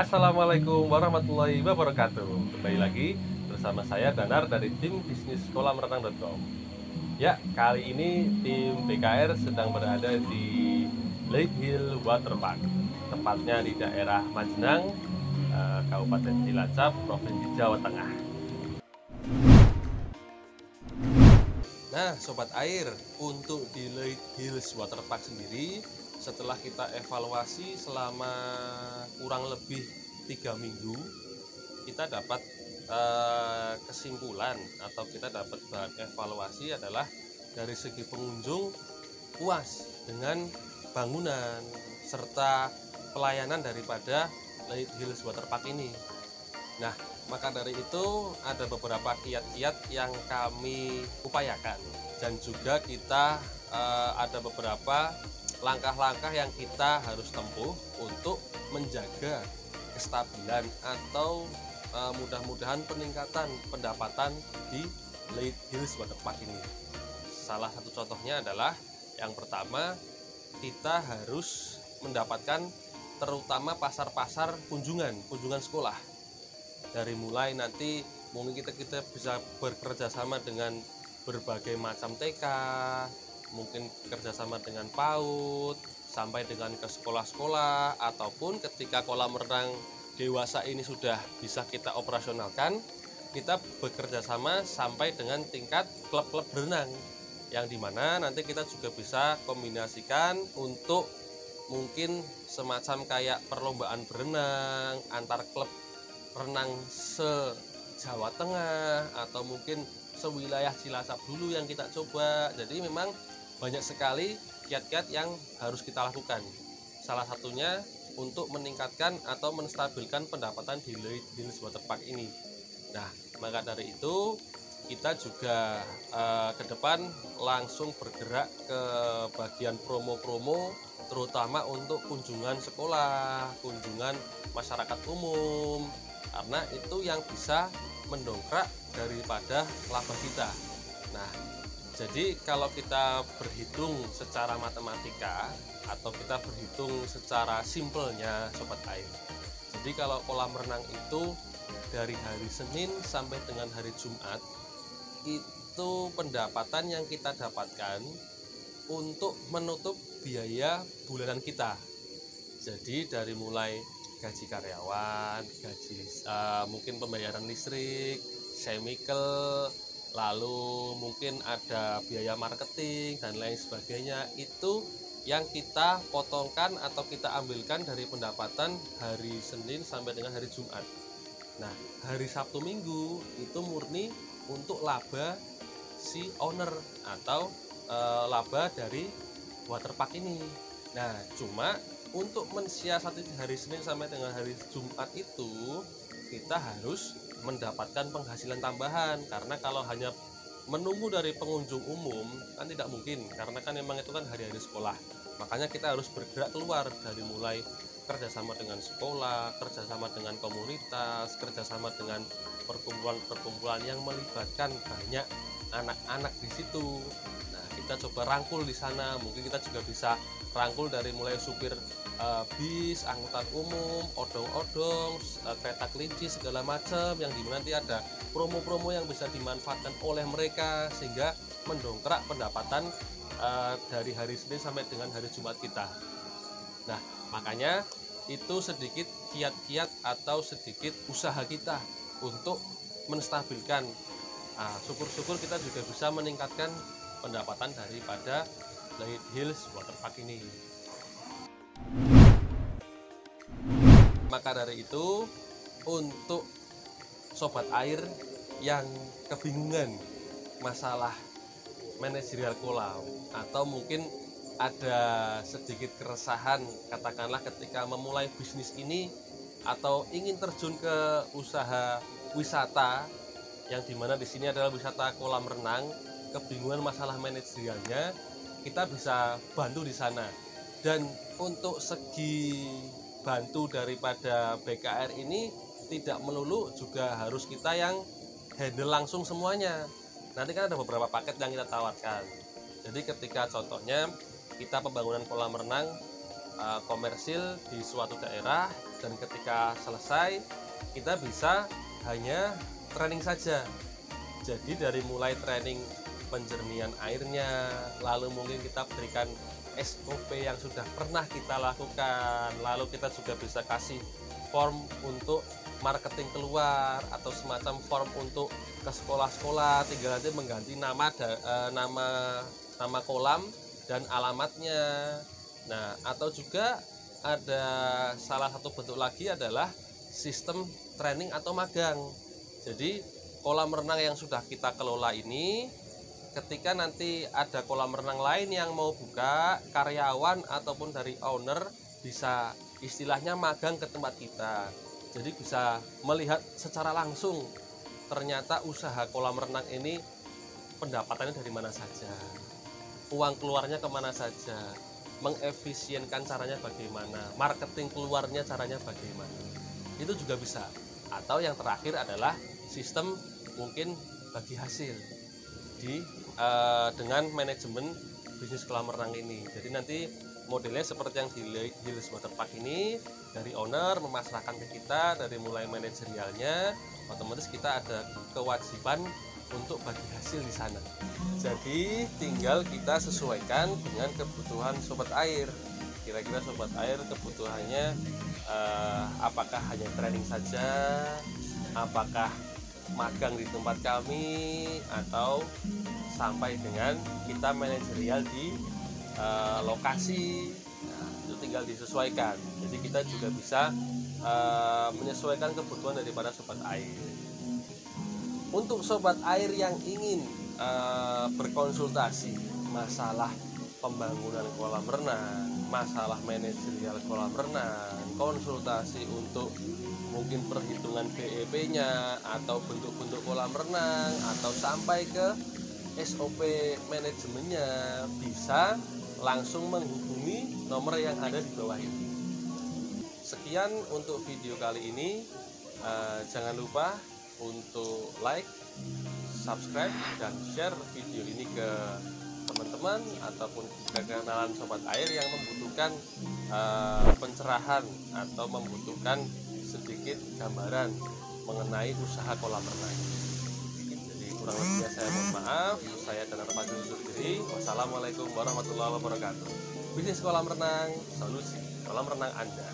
Assalamualaikum warahmatullahi wabarakatuh. Kembali lagi bersama saya Danar dari tim bisnis kolamrenang.com. Ya, kali ini tim BKR sedang berada di Lake Hill Waterpark, tepatnya di daerah Majenang, Kabupaten Cilacap, Provinsi Jawa Tengah. Nah, sobat air, untuk di Lake Hills Waterpark sendiri, setelah kita evaluasi selama kurang lebih 3 minggu, kita dapat kesimpulan atau kita dapat bahan evaluasi adalah dari segi pengunjung puas dengan bangunan serta pelayanan daripada Lake Hills Waterpark ini. Nah, maka dari itu ada beberapa kiat-kiat yang kami upayakan, dan juga kita ada beberapa langkah-langkah yang kita harus tempuh untuk menjaga kestabilan atau mudah-mudahan peningkatan pendapatan di Lake Hills Waterpark ini. Salah satu contohnya adalah yang pertama, kita harus mendapatkan terutama pasar-pasar kunjungan sekolah. Dari mulai nanti mungkin kita bisa bekerja sama dengan berbagai macam TK, mungkin kerjasama dengan PAUD, sampai dengan ke sekolah-sekolah, ataupun ketika kolam renang dewasa ini sudah bisa kita operasionalkan, kita bekerja sama sampai dengan tingkat klub-klub berenang, yang dimana nanti kita juga bisa kombinasikan untuk mungkin semacam kayak perlombaan berenang antar klub renang se-Jawa Tengah, atau mungkin sewilayah Cilacap dulu yang kita coba. Jadi memang banyak sekali kiat-kiat yang harus kita lakukan. Salah satunya untuk meningkatkan atau menstabilkan pendapatan di Lake Hills Waterpark ini. Nah, maka dari itu kita juga ke depan langsung bergerak ke bagian promo-promo, terutama untuk kunjungan sekolah, kunjungan masyarakat umum, karena itu yang bisa mendongkrak daripada laba kita. Nah, jadi kalau kita berhitung secara matematika atau kita berhitung secara simpelnya sobat air, jadi kalau kolam renang itu dari hari Senin sampai dengan hari Jumat, itu pendapatan yang kita dapatkan untuk menutup biaya bulanan kita. Jadi dari mulai gaji karyawan, gaji mungkin pembayaran listrik, chemical, lalu mungkin ada biaya marketing dan lain sebagainya, itu yang kita potongkan atau kita ambilkan dari pendapatan hari Senin sampai dengan hari Jumat. Nah, hari Sabtu Minggu itu murni untuk laba si owner atau laba dari waterpark ini. Nah, cuma untuk mensiasati hari Senin sampai dengan hari Jumat itu kita harus mendapatkan penghasilan tambahan, karena kalau hanya menunggu dari pengunjung umum kan tidak mungkin, karena kan memang itu kan hari-hari sekolah. Makanya kita harus bergerak keluar, dari mulai kerjasama dengan sekolah, kerjasama dengan komunitas, kerjasama dengan perkumpulan-perkumpulan yang melibatkan banyak anak-anak di situ. Nah, kita coba rangkul di sana. Mungkin kita juga bisa rangkul dari mulai supir bis, angkutan umum, odong-odong, kereta kelinci, segala macam, yang dimana nanti ada promo-promo yang bisa dimanfaatkan oleh mereka sehingga mendongkrak pendapatan dari hari Senin sampai dengan hari Jumat kita. Nah, makanya itu sedikit kiat-kiat atau sedikit usaha kita untuk menstabilkan. Syukur-syukur kita juga bisa meningkatkan pendapatan daripada Lake Hills Waterpark ini. Maka dari itu, untuk sobat air yang kebingungan masalah manajerial kolam, atau mungkin ada sedikit keresahan katakanlah ketika memulai bisnis ini, atau ingin terjun ke usaha wisata yang dimana di sini adalah wisata kolam renang, kebingungan masalah manajerialnya, kita bisa bantu di sana. Dan untuk segi bantu daripada BKR ini tidak melulu juga harus kita yang handle langsung semuanya. Nanti kan ada beberapa paket yang kita tawarkan. Jadi ketika contohnya kita pembangunan kolam renang komersil di suatu daerah, dan ketika selesai kita bisa hanya training saja. Jadi dari mulai training penjernihan airnya, lalu mungkin kita berikan SOP yang sudah pernah kita lakukan, lalu kita juga bisa kasih form untuk marketing keluar atau semacam form untuk ke sekolah-sekolah, tinggal nanti mengganti nama kolam dan alamatnya. Nah, atau juga ada salah satu bentuk lagi adalah sistem training atau magang. Jadi kolam renang yang sudah kita kelola ini, ketika nanti ada kolam renang lain yang mau buka, karyawan ataupun dari owner bisa istilahnya magang ke tempat kita. Jadi bisa melihat secara langsung ternyata usaha kolam renang ini pendapatannya dari mana saja, uang keluarnya kemana saja, mengefisienkan caranya bagaimana, marketing keluarnya caranya bagaimana, itu juga bisa. Atau yang terakhir adalah sistem mungkin bagi hasil dengan manajemen bisnis kolam renang ini. Jadi nanti modelnya seperti yang di Hills Waterpark ini, dari owner memasrahkan ke kita dari mulai manajerialnya, otomatis kita ada kewajiban untuk bagi hasil di sana. Jadi tinggal kita sesuaikan dengan kebutuhan sobat air. Kira-kira sobat air kebutuhannya apakah hanya training saja, apakah magang di tempat kami, atau sampai dengan kita manajerial di lokasi. Nah, itu tinggal disesuaikan. Jadi kita juga bisa menyesuaikan kebutuhan daripada sobat air. Untuk sobat air yang ingin berkonsultasi masalah pembangunan kolam renang, masalah manajerial kolam renang, konsultasi untuk mungkin perhitungan BEP-nya atau bentuk-bentuk kolam renang, atau sampai ke SOP manajemennya, bisa langsung menghubungi nomor yang ada di bawah ini. Sekian untuk video kali ini. Jangan lupa untuk like, subscribe, dan share video ini ke teman-teman ataupun ke kenalan sobat air yang membutuhkan pencerahan atau membutuhkan sedikit gambaran mengenai usaha kolam renang. Kurang lebihnya saya mohon maaf. Saya Danar Pagi undur diri. Wassalamualaikum warahmatullahi wabarakatuh. Bisnis kolam renang, solusi kolam renang Anda.